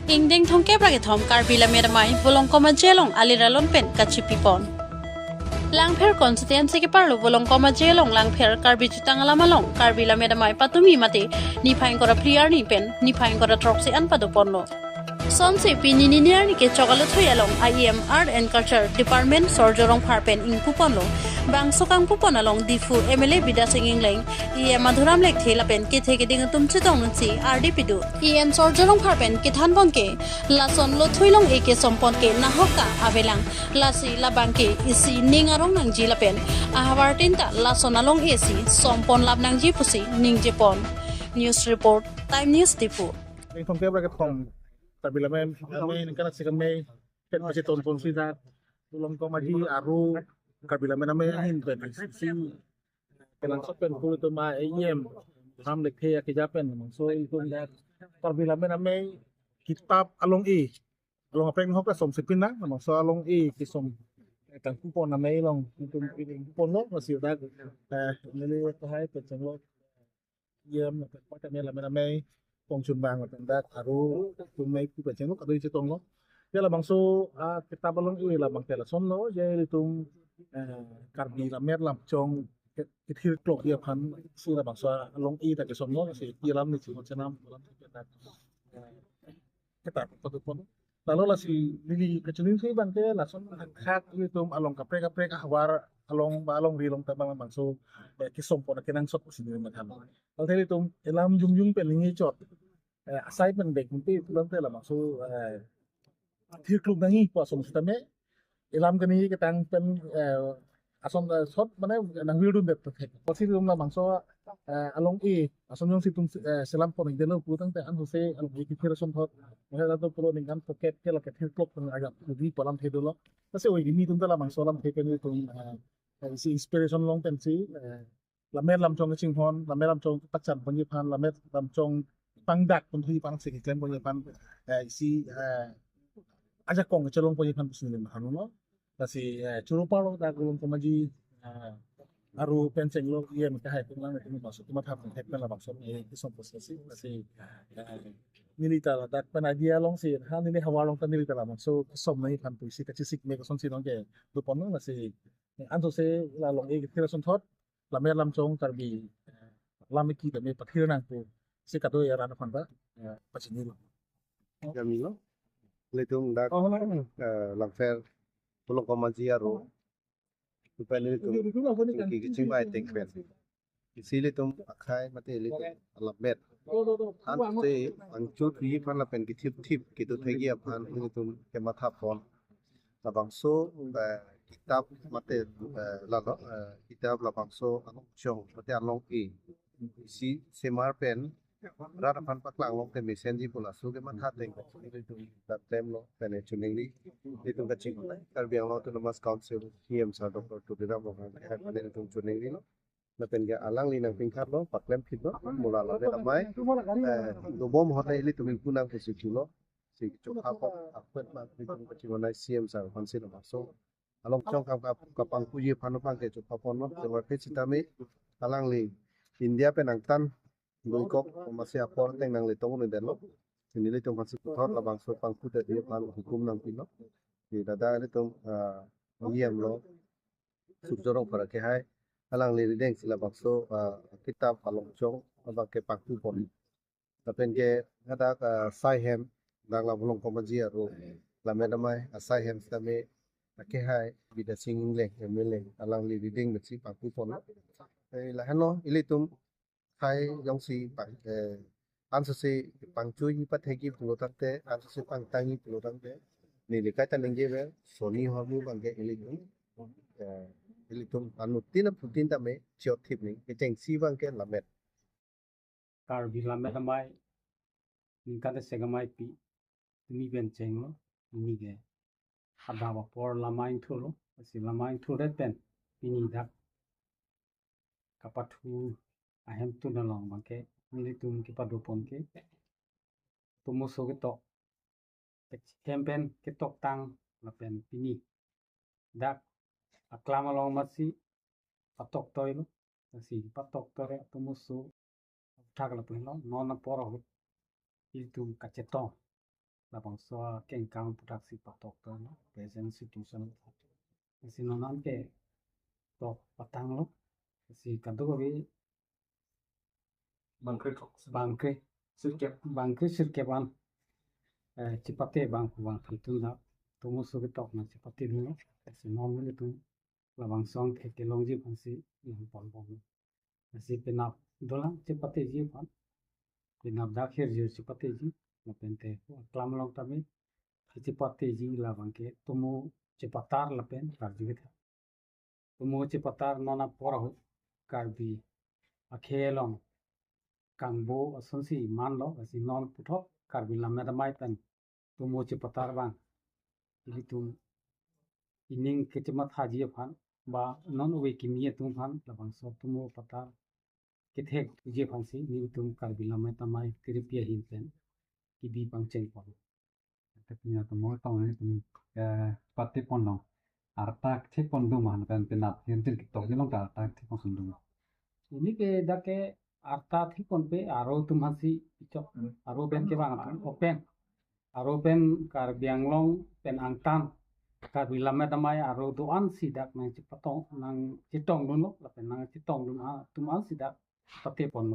Ingding thongke brage thom karbila medamai bolong koma jelong aliralon pen kachipipon. Langpher constituency ke parlo bolong koma jelong langpher karbi chutang alamalong karbila medamai patumi mate ni phain kora priar ni pen ni phain kora troxi an padoponno. Sonse pinini ni ke chogalo thoyalong IEM Art and Culture Department sorjorong pharpen ingpuponlo bangsokang pupon along difu MLA bidasing ingleng madhuram lek thelapen ke theke ding tumchi tongchi RDP du sorjorong pharpen ke thanbonke lason lo thoilong eke sompon ke nahoka abelang lasi labangke isi ningarong nang jilapen ahawartinta lason along esi sompon labnang ji pusi ningjepon. News report Time News Difu. Tapi lamen kami kan si kami kan masih tonton sih dah tulung kau maji aru kabila men kami hin ben si kelang sopen kulo tu ma IEM ham lekhe ya kejapen so itu dah kabila men kami kitab along apa yang hok som sepin na so along kisom kan kupon kami long itu kupon lo masih dah nilai kahai penceng lo IEM pada men kami pong chun bang at that aru kung may kupensyon lo kadoy chitong lo kaya lamang so kita balong lamang tela son lo jay itong karbi la mer lam chong kithir klok dia pan si lamang so along ta ke son lo si tiram ni chimot chanam lam kita patupon lalu la si lili kecelin si bang ke la son khak itong along kapre hawar along rilong tabang lamang so kisom po na kinang sot si ni magham al tele itong elam jung pelingi chot aside man dek mungkin belum tela maksud thir klub nangi po asom stame elam kani ketang pen asom sot mana nang wirun det tek pasi dum la mangso along asom yung situng selam po ning delo putang te an se al ki thir asom thot mala to pro ning kan pocket ke la ke thir klub nang agak di palam the dolo pasi oi ni tum tela mangso lam the ken tum si inspiration long pen si la mer lam chong ching hon la mer lam chong pachan pon pan la mer lam chong pangdak pun hui pang segi klaim punya pan si aja kong celong punya pan pusing lima hanu lo kasi curupa lo tak gulung kemaji aru penceng lo iya mereka hai pun lang itu masuk cuma tahap hai pun lah maksud kisah posisi kasi militer lah tak pernah dia long si hal ini hawa long tan militer lah maksud kisom nih pan puisi kecil sik mereka son si long ke dupon lo kasi anto se la long kira son thot la mer lam chong tarbi lamiki tapi pathir nang tu si kato ya rana fanda pacini lo Jamilo letung dak langfer tulung komaji aro tupai letung ki chimbai tek ben isi letung akhai mate letung alabet an se angchu thi pan la pen ki thip ki tu thegi aphan letung ke matha phon la bangso kitab mate la kitab la bangso anong chong mate anong isi semar pen rata pan paklang long tem senji pula su ke man hat teng itu dat tem lo pene chuning li itu ka ching kar biang lo autonomous council him sa dr tu dira mo kan ha pene itu chuning li lo na pen ga alang li nang pingkhat lo paklem phit lo mula la de amai do bom hot li tu min punang ke su lo si chok ha ko apet ma tu ka ching na cm sa council lo so along chong ka pang pu ye phan pang ke chok pa pon lo se wa pe chitame alang li India penang tan Lui kok masih apor teng nang litong ni delo sini litong masih putar labang so pangku dari pan hukum nang pino di dada litong yiem lo subjorong para ke hai alang li deng sila bakso kitab palong chong abang ke pangku pon tapen ke ada sai hem dang la bolong komaji aro la medamai sai hem stame ke hai bida singing le emele alang li deng mesti pangku pon la hano ilitum hai yang si pang ansa si pang chui pat hegi pulo tante ansa si pang tangi pulo tante ni likai tan lengge be soni hobu bangge ilitum anu tina putin tame chiot thip ni ke cheng si bangke lamet kar bi lamet amai ningkate segamai pi mi ben cheng lo mi ge adawa por lamain thulo si lamain thuret pen pini dak kapathu ahem tu na long bangke militum ki padopon ke tumuso ke tok hempen ke tok tang la pen pini dak aklama long masi patok toilo si patok tore tumuso thak la pen lo non na poro itum kacetong la bangsa kengkang produksi patok to no present situation si nonan ke tok patang lo si kado bi bangke sirkeban cipate bang itu na tumu sugi tok na cipate dulu si non itu la bangsong ke longji pansi yang pon si penap dolang cipate ji pan penap dakhir ji cipate ji na pente klam long tami cipate ji la bangke tumu cipatar la pen kar ji tumu cipatar nona pora karbi akhelong kangbo asonsi manlo asi non puthok karbi la medamai pen tumu cipatar bang jadi tum ining kecemat haji pan ba non we kimia tum pan labang so tumu patar kithek je pan si ni tum karbi la medamai kiripia hin pen kibi pang cheng pon Tapi tomo tong ni tum pati pondong artak thi pondum han kan penat hintil kitok ni long ka artak thi pondum ini ke dake arta thi kon pe aro tum hasi ichok aro ben ke bang open aro ben kar bianglong pen angtan kar bilame damai aro doan sidak nang cipatong nang citong dun la pen nang citong dun tum an sidak pati pon